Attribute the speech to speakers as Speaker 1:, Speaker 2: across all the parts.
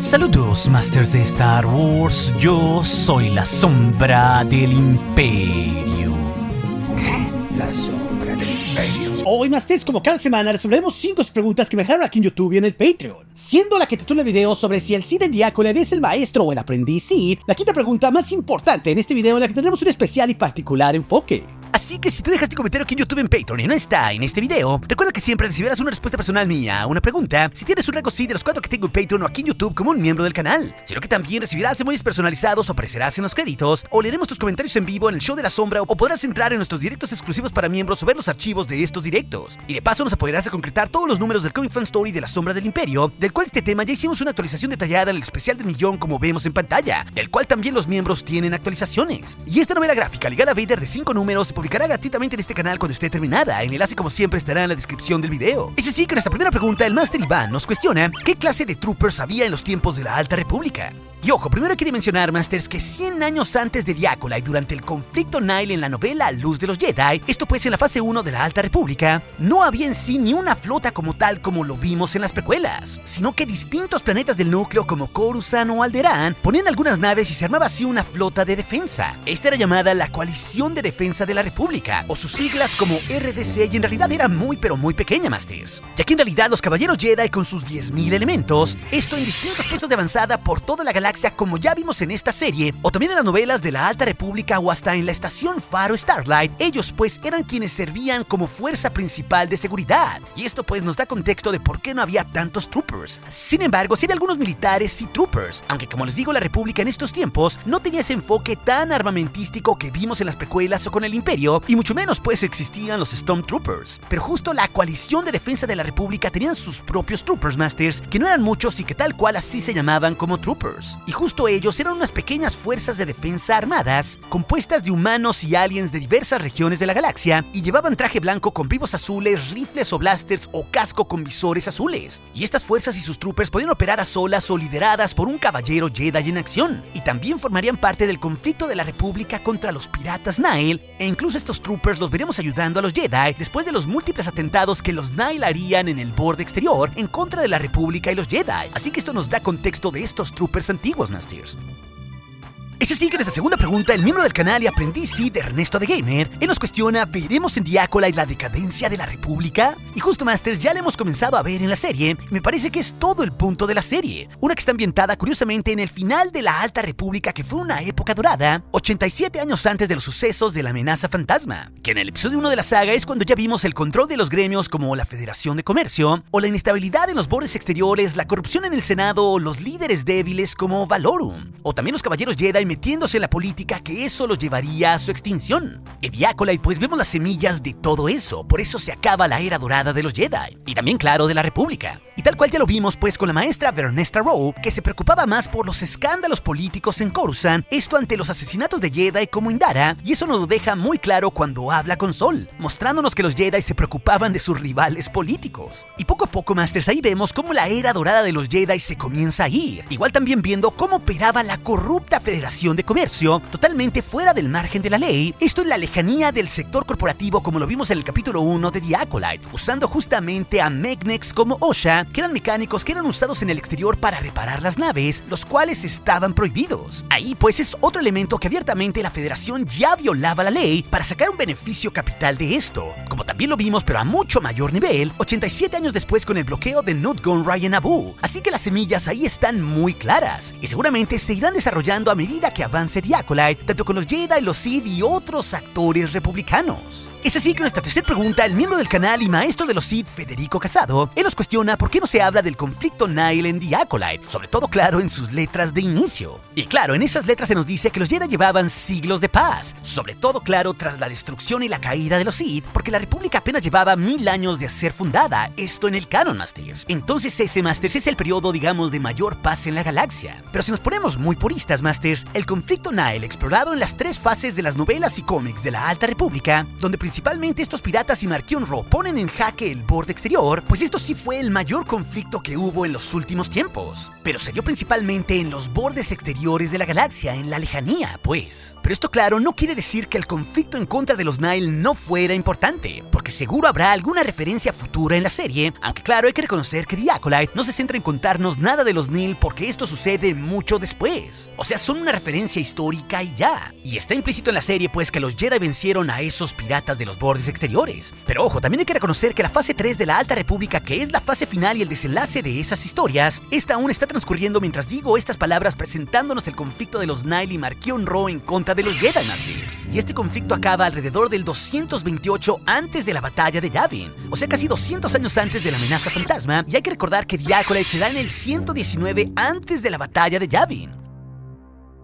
Speaker 1: Saludos, Masters de Star Wars. Yo soy la sombra del Imperio.
Speaker 2: ¿Qué? La sombra del Imperio.
Speaker 3: Hoy, Masters, como cada semana, resolveremos 5 preguntas que me dejaron aquí en YouTube y en el Patreon. Siendo la que titula el video sobre si el Sith en The Acolyte es el maestro o el aprendiz Sith, la quinta pregunta más importante en este video en la que tendremos un especial y particular enfoque.
Speaker 1: Así que si tú dejaste comentario aquí en YouTube en Patreon y no está en este video, recuerda que siempre recibirás una respuesta personal mía a una pregunta si tienes un rango Sith de los 4 que tengo en Patreon o aquí en YouTube como un miembro del canal, sino que también recibirás emojis personalizados o aparecerás en los créditos, o leeremos tus comentarios en vivo en el show de la sombra, o podrás entrar en nuestros directos exclusivos para miembros o ver los archivos de estos directos. Y de paso nos apoyarás a concretar todos los números del Comic Fan Story de la Sombra del Imperio, del cual este tema ya hicimos una actualización detallada en el especial del millón como vemos en pantalla, del cual también los miembros tienen actualizaciones. Y esta novela gráfica ligada a Vader de 5 números se publicará gratuitamente en este canal cuando esté terminada. El enlace, como siempre, estará en la descripción del video. Es así que en esta primera pregunta el Master Iván nos cuestiona ¿qué clase de troopers había en los tiempos de la Alta República? Y ojo, primero hay que mencionar, Masters, que 100 años antes de The Acolyte, durante el conflicto Nihil en la novela Luz de los Jedi, esto pues en la fase 1 de la Alta República, no había en sí ni una flota como tal como lo vimos en las precuelas, sino que distintos planetas del núcleo como Coruscant o Alderaan ponían algunas naves y se armaba así una flota de defensa. Esta era llamada la Coalición de Defensa de la República, o sus siglas como RDC, y en realidad era muy pero muy pequeña, Masters, ya que en realidad los Caballeros Jedi con sus 10.000 elementos, esto en distintos puestos de avanzada por toda la galaxia como ya vimos en esta serie, o también en las novelas de la Alta República o hasta en la estación Faro Starlight, ellos pues eran quienes servían como fuerza principal de seguridad, y esto pues nos da contexto de por qué no había tantos troopers. Sin embargo, sí había algunos militares y troopers, aunque como les digo, la República en estos tiempos no tenía ese enfoque tan armamentístico que vimos en las precuelas o con el Imperio, y mucho menos pues existían los Stormtroopers. Pero justo la Coalición de Defensa de la República tenían sus propios Troopers, Masters, que no eran muchos y que tal cual así se llamaban como Troopers. Y justo ellos eran unas pequeñas fuerzas de defensa armadas, compuestas de humanos y aliens de diversas regiones de la galaxia, y llevaban traje blanco con vivos azules, rifles o blasters o casco con visores azules. Y estas fuerzas y sus troopers podían operar a solas o lideradas por un caballero Jedi en acción, y también formarían parte del conflicto de la República contra los piratas Nihil, e incluso estos troopers los veremos ayudando a los Jedi después de los múltiples atentados que los Nihil harían en el borde exterior en contra de la República y los Jedi. Así que esto nos da contexto de estos troopers antiguos, Masters. Es así que en esta segunda pregunta, el miembro del canal y aprendiz Sith de Ernesto the Gamer, él nos cuestiona, ¿veremos en The Acolyte la decadencia de la República? Y justo, Masters, ya la hemos comenzado a ver en la serie, me parece que es todo el punto de la serie, una que está ambientada curiosamente en el final de la Alta República, que fue una época dorada, 87 años antes de los sucesos de la amenaza fantasma, que en el episodio 1 de la saga es cuando ya vimos el control de los gremios como la Federación de Comercio, o la inestabilidad en los bordes exteriores, la corrupción en el Senado, o los líderes débiles como Valorum, o también los Caballeros Jedi metiéndose en la política, que eso los llevaría a su extinción. En The Acolyte pues vemos las semillas de todo eso, por eso se acaba la era dorada de los Jedi, y también claro de la República. Y tal cual ya lo vimos pues con la maestra Vernesta Rowe, que se preocupaba más por los escándalos políticos en Coruscant, esto ante los asesinatos de Jedi como Indara, y eso nos lo deja muy claro cuando habla con Sol, mostrándonos que los Jedi se preocupaban de sus rivales políticos. Y poco a poco, Masters, ahí vemos cómo la era dorada de los Jedi se comienza a ir, igual también viendo cómo operaba la corrupta Federación de Comercio, totalmente fuera del margen de la ley, esto en la lejanía del sector corporativo como lo vimos en el capítulo 1 de The Acolyte, usando justamente a Megnex como Osha, que eran mecánicos que eran usados en el exterior para reparar las naves, los cuales estaban prohibidos. Ahí pues es otro elemento que abiertamente la Federación ya violaba la ley para sacar un beneficio capital de esto, como también lo vimos pero a mucho mayor nivel, 87 años después con el bloqueo de Nute Gunray en Naboo. Así que las semillas ahí están muy claras, y seguramente se irán desarrollando a medida que avance The Acolyte, tanto con los Jedi, los Sith y otros actores republicanos. Es así que nuestra tercera pregunta, el miembro del canal y maestro de los Sith, Federico Casado, él nos cuestiona por qué no se habla del conflicto Nihil en The Acolyte, sobre todo claro en sus letras de inicio. Y claro, en esas letras se nos dice que los Jedi llevaban siglos de paz, sobre todo claro tras la destrucción y la caída de los Sith, porque la República apenas llevaba 1000 años de ser fundada, esto en el canon, Masters. Entonces ese, Masters, es el periodo, digamos, de mayor paz en la galaxia. Pero si nos ponemos muy puristas, Masters, el conflicto Nihil explorado en las 3 fases de las novelas y cómics de la Alta República, donde principalmente estos piratas y Marquion Ro ponen en jaque el borde exterior, pues esto sí fue el mayor conflicto que hubo en los últimos tiempos. Pero se dio principalmente en los bordes exteriores de la galaxia, en la lejanía, pues. Pero esto, claro, no quiere decir que el conflicto en contra de los Nile no fuera importante, porque seguro habrá alguna referencia futura en la serie, aunque claro, hay que reconocer que The Acolyte no se centra en contarnos nada de los Nile porque esto sucede mucho después. O sea, son una referencia histórica y ya. Y está implícito en la serie, pues, que los Jedi vencieron a esos piratas de los bordes exteriores. Pero ojo, también hay que reconocer que la fase 3 de la Alta República, que es la fase final y el desenlace de esas historias, esta aún está transcurriendo mientras digo estas palabras, presentándonos el conflicto de los Nile y Marquion Ro en contra de los Jedi Masters. Y este conflicto acaba alrededor del 228 antes de la batalla de Yavin, o sea, casi 200 años antes de la amenaza fantasma, y hay que recordar que The Acolyte se da en el 119 antes de la batalla de Yavin.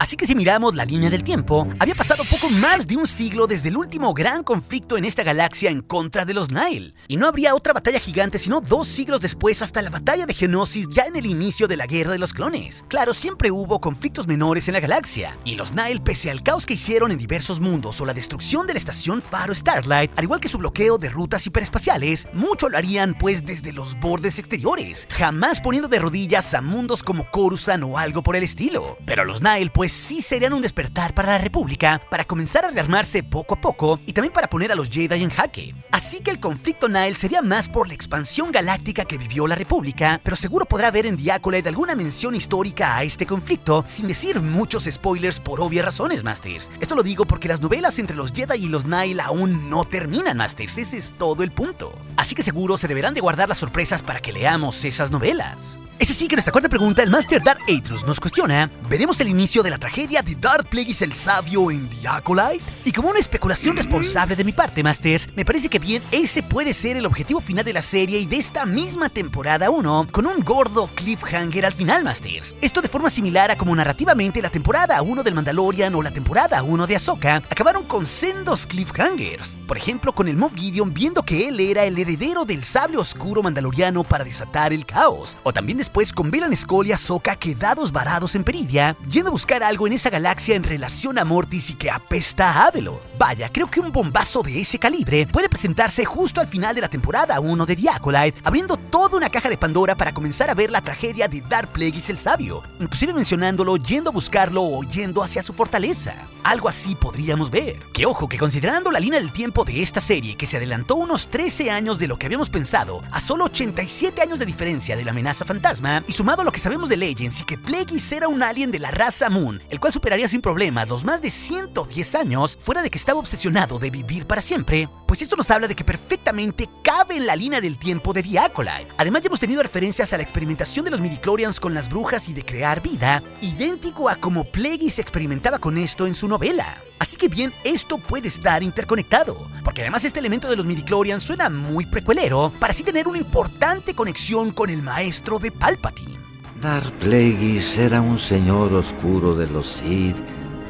Speaker 1: Así que si miramos la línea del tiempo, había pasado poco más de un siglo desde el último gran conflicto en esta galaxia en contra de los Nile. Y no habría otra batalla gigante sino 2 siglos después, hasta la batalla de Geonosis, ya en el inicio de la Guerra de los Clones. Claro, siempre hubo conflictos menores en la galaxia, y los Nile, pese al caos que hicieron en diversos mundos o la destrucción de la estación Faro Starlight, al igual que su bloqueo de rutas hiperespaciales, mucho lo harían pues desde los bordes exteriores, jamás poniendo de rodillas a mundos como Coruscant o algo por el estilo. Pero los Nile pues sí serían un despertar para la República, para comenzar a rearmarse poco a poco y también para poner a los Jedi en jaque. Así que el conflicto Nile sería más por la expansión galáctica que vivió la República, pero seguro podrá haber en The Acolyte alguna mención histórica a este conflicto, sin decir muchos spoilers por obvias razones, Masters. Esto lo digo porque las novelas entre los Jedi y los Nile aún no terminan, Masters, ese es todo el punto. Así que seguro se deberán de guardar las sorpresas para que leamos esas novelas. Es así que nuestra cuarta pregunta, el Master Darth Atrus nos cuestiona: ¿veremos el inicio de la tragedia de Darth Plagueis el Sabio en The Acolyte? Y como una especulación responsable de mi parte, Masters, me parece que bien ese puede ser el objetivo final de la serie y de esta misma temporada 1, con un gordo cliffhanger al final, Masters. Esto de forma similar a como narrativamente la temporada 1 del Mandalorian o la temporada 1 de Ahsoka acabaron con sendos cliffhangers. Por ejemplo, con el Moff Gideon viendo que él era el heredero del sable oscuro mandaloriano para desatar el caos. O también después con Baylan Skoll y Ahsoka quedados varados en Peridia, yendo a buscar algo en esa galaxia en relación a Mortis y que apesta a Avelor. Vaya, creo que un bombazo de ese calibre puede presentarse justo al final de la temporada 1 de The Acolyte, abriendo toda una caja de Pandora para comenzar a ver la tragedia de Darth Plagueis el Sabio, inclusive mencionándolo, yendo a buscarlo o yendo hacia su fortaleza. Algo así podríamos ver. Que ojo, que considerando la línea del tiempo de esta serie, que se adelantó unos 13 años de lo que habíamos pensado, a solo 87 años de diferencia de la amenaza fantasma, y sumado a lo que sabemos de Legends y que Plagueis era un alien de la raza Moon, el cual superaría sin problemas los más de 110 años, fuera de que estaba obsesionado de vivir para siempre, pues esto nos habla de que perfectamente cabe en la línea del tiempo de The Acolyte. Además, ya hemos tenido referencias a la experimentación de los midichlorians con las brujas y de crear vida, idéntico a como Plagueis experimentaba con esto en su novela. Así que bien, esto puede estar interconectado, porque además este elemento de los midichlorians suena muy precuelero, para así tener una importante conexión con el maestro de Palpatine.
Speaker 4: Darth Plagueis era un señor oscuro de los Sith,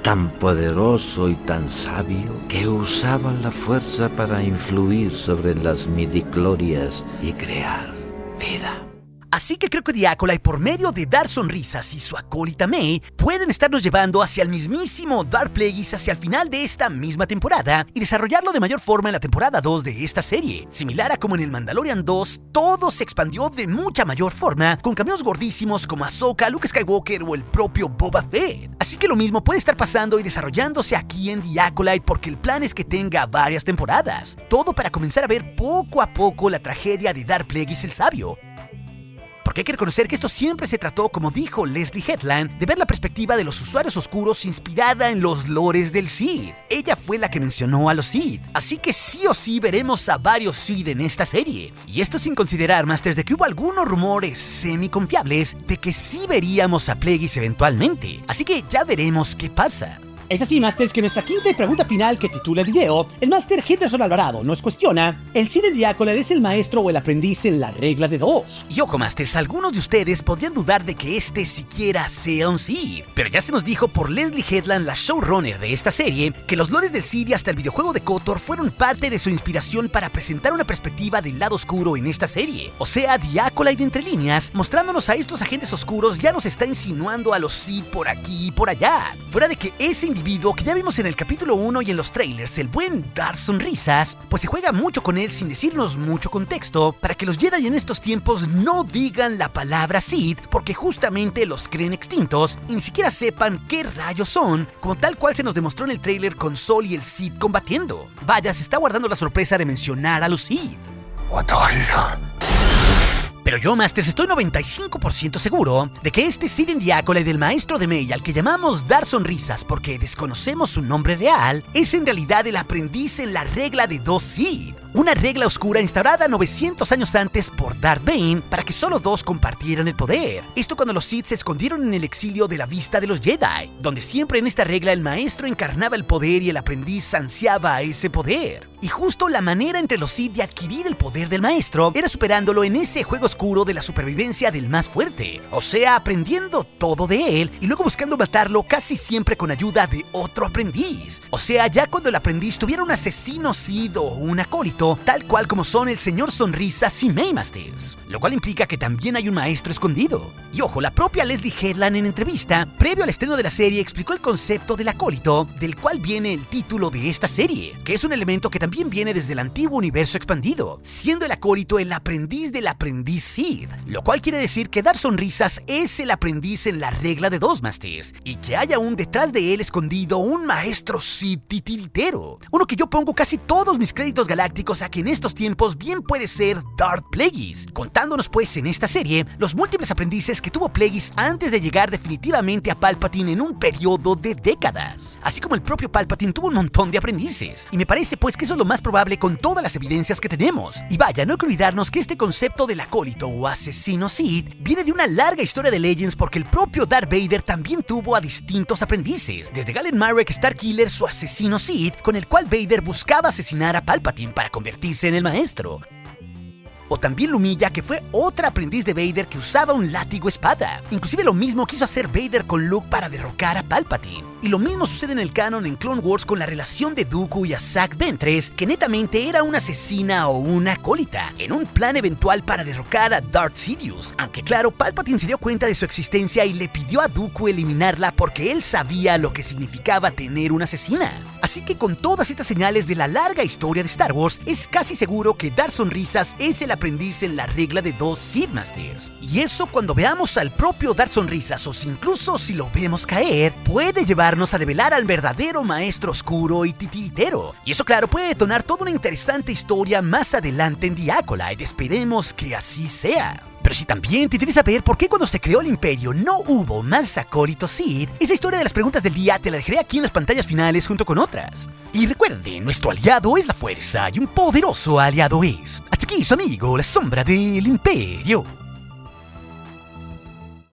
Speaker 4: tan poderoso y tan sabio que usaba la fuerza para influir sobre las midichlorians y crear vida.
Speaker 1: Así que creo que The Acolyte, por medio de Dar Sonrisas y su acólita May, pueden estarnos llevando hacia el mismísimo Darth Plagueis hacia el final de esta misma temporada y desarrollarlo de mayor forma en la temporada 2 de esta serie. Similar a como en el Mandalorian 2, todo se expandió de mucha mayor forma, con cameos gordísimos como Ahsoka, Luke Skywalker o el propio Boba Fett. Así que lo mismo puede estar pasando y desarrollándose aquí en The Acolyte, porque el plan es que tenga varias temporadas. Todo para comenzar a ver poco a poco la tragedia de Darth Plagueis el Sabio. Porque hay que reconocer que esto siempre se trató, como dijo Leslie Headland, de ver la perspectiva de los usuarios oscuros inspirada en los lores del Sith. Ella fue la que mencionó a los Sith, así que sí o sí veremos a varios Sith en esta serie. Y esto sin considerar, Masters, de que hubo algunos rumores semi-confiables de que sí veríamos a Plagueis eventualmente. Así que ya veremos qué pasa.
Speaker 3: Es así, Masters, que nuestra quinta y pregunta final que titula el video, el Master Henderson Alvarado nos cuestiona: ¿el Sith en The Acolyte es el maestro o el aprendiz en la regla de 2?
Speaker 1: Y ojo, Masters, algunos de ustedes podrían dudar de que este siquiera sea un Sith, pero ya se nos dijo por Leslie Headland, la showrunner de esta serie, que los lores del Sith y hasta el videojuego de KOTOR fueron parte de su inspiración para presentar una perspectiva del lado oscuro en esta serie. O sea, The Acolyte, entre líneas, mostrándonos a estos agentes oscuros, ya nos está insinuando a los Sith por aquí y por allá. Fuera de que ese individuo que ya vimos en el capítulo 1 y en los trailers, el buen Darth Sonrisas, pues se juega mucho con él sin decirnos mucho contexto, para que los Jedi en estos tiempos no digan la palabra Sith, porque justamente los creen extintos y ni siquiera sepan qué rayos son, como tal cual se nos demostró en el trailer con Sol y el Sith combatiendo. Vaya, se está guardando la sorpresa de mencionar a los Sith. Pero yo, Masters, estoy 95% seguro de que este Sith Diácola del maestro de Mei, al que llamamos Darth Sonrisas porque desconocemos su nombre real, es en realidad el aprendiz en la regla de 2 Sith. Una regla oscura instaurada 900 años antes por Darth Bane para que solo 2 compartieran el poder. Esto cuando los Sith se escondieron en el exilio de la vista de los Jedi, donde siempre en esta regla el maestro encarnaba el poder y el aprendiz ansiaba ese poder. Y justo la manera entre los Sith de adquirir el poder del maestro era superándolo en ese juego oscuro de la supervivencia del más fuerte. O sea, aprendiendo todo de él y luego buscando matarlo casi siempre con ayuda de otro aprendiz. O sea, ya cuando el aprendiz tuviera un asesino Sith o un acólito, tal cual como son el señor Sonrisas y Mei, Masters. Lo cual implica que también hay un maestro escondido. Y ojo, la propia Leslie Headland en entrevista, previo al estreno de la serie, explicó el concepto del acólito, del cual viene el título de esta serie, que es un elemento que también viene desde el antiguo universo expandido, siendo el acólito el aprendiz del aprendiz Sith, lo cual quiere decir que Darth Sonrisas es el aprendiz en la regla de 2, Masters, y que hay aún detrás de él escondido un maestro Sith titiritero, uno que yo pongo casi todos mis créditos galácticos a que en estos tiempos bien puede ser Darth Plagueis, contándonos pues en esta serie los múltiples aprendices que tuvo Plagueis antes de llegar definitivamente a Palpatine en un periodo de décadas. Así como el propio Palpatine tuvo un montón de aprendices, y me parece pues que eso es lo más probable con todas las evidencias que tenemos. Y vaya, no hay que olvidarnos que este concepto del acólito o asesino Sith viene de una larga historia de Legends, porque el propio Darth Vader también tuvo a distintos aprendices, desde Galen Marek Starkiller, su asesino Sith, con el cual Vader buscaba asesinar a Palpatine para convertirse en el maestro. O también Lumilla, que fue otra aprendiz de Vader que usaba un látigo espada. Inclusive lo mismo quiso hacer Vader con Luke para derrocar a Palpatine. Y lo mismo sucede en el canon en Clone Wars con la relación de Dooku y Asajj Ventress, que netamente era una asesina o una acólita, en un plan eventual para derrocar a Darth Sidious. Aunque claro, Palpatine se dio cuenta de su existencia y le pidió a Dooku eliminarla porque él sabía lo que significaba tener una asesina. Así que con todas estas señales de la larga historia de Star Wars, es casi seguro que Darth Sonrisas es el aprendiz en la regla de 2 Sith Masters. Y eso cuando veamos al propio Darth Sonrisas, o incluso si lo vemos caer, puede llevarnos a develar al verdadero maestro oscuro y titiritero. Y eso claro, puede detonar toda una interesante historia más adelante en The Acolyte. Esperemos que así sea. Pero si también te interesa saber por qué cuando se creó el Imperio no hubo más acólitos Sith, esa historia de las preguntas del día te la dejaré aquí en las pantallas finales junto con otras. Y recuerden, nuestro aliado es la fuerza y un poderoso aliado es. Hasta aquí su amigo, la sombra del Imperio.